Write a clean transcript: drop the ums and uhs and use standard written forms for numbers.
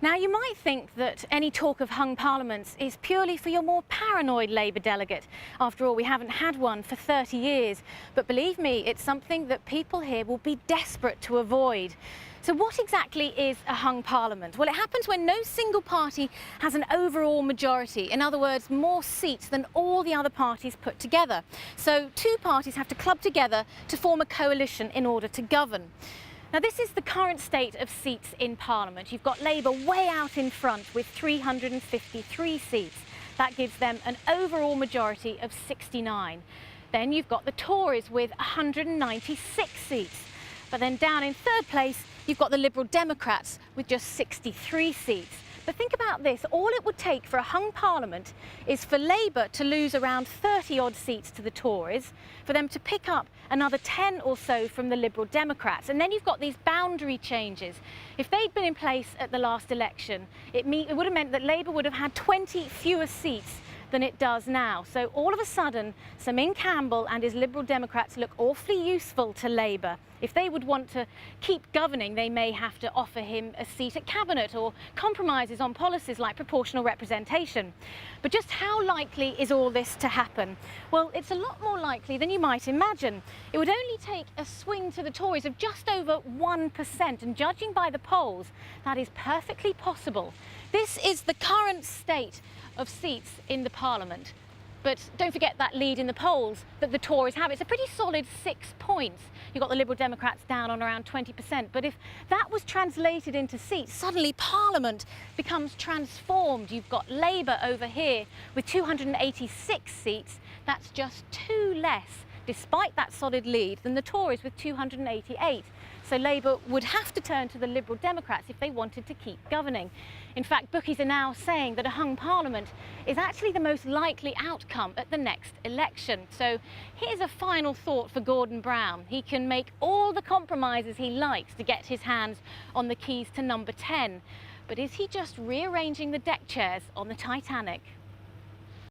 Now, you might think that any talk of hung parliaments is purely for your more paranoid Labour delegate. After all, we haven't had one for 30 years. But believe me, it's something that people here will be desperate to avoid. So what exactly is a hung parliament? Well, it happens when no single party has an overall majority. In other words, more seats than all the other parties put together. So two parties have to club together to form a coalition in order to govern. Now, this is the current state of seats in Parliament. You've got Labour way out in front with 353 seats. That gives them an overall majority of 69. Then you've got the Tories with 196 seats. But then down in third place, you've got the Liberal Democrats with just 63 seats. But think about this, all it would take for a hung parliament is for Labour to lose around 30 odd seats to the Tories, for them to pick up another 10 or so from the Liberal Democrats. And then you've got these boundary changes. If they'd been in place at the last election, it would have meant that Labour would have had 20 fewer seats than it does now. So all of a sudden, Sir Min Campbell and his Liberal Democrats look awfully useful to Labour. If they would want to keep governing, they may have to offer him a seat at Cabinet or compromises on policies like proportional representation. But just how likely is all this to happen? Well, it's a lot more likely than you might imagine. It would only take a swing to the Tories of just over 1%, and judging by the polls, that is perfectly possible. This is the current state of seats in the Parliament. But don't forget that lead in the polls that the Tories have. It's a pretty solid 6 points. You've got the Liberal Democrats down on around 20%. But if that was translated into seats, suddenly Parliament becomes transformed. You've got Labour over here with 286 seats. That's just 2 less, despite that solid lead, than the Tories with 288. So Labour would have to turn to the Liberal Democrats if they wanted to keep governing. In fact, bookies are now saying that a hung parliament is actually the most likely outcome at the next election. So here's a final thought for Gordon Brown. He can make all the compromises he likes to get his hands on the keys to number 10. But is he just rearranging the deck chairs on the Titanic?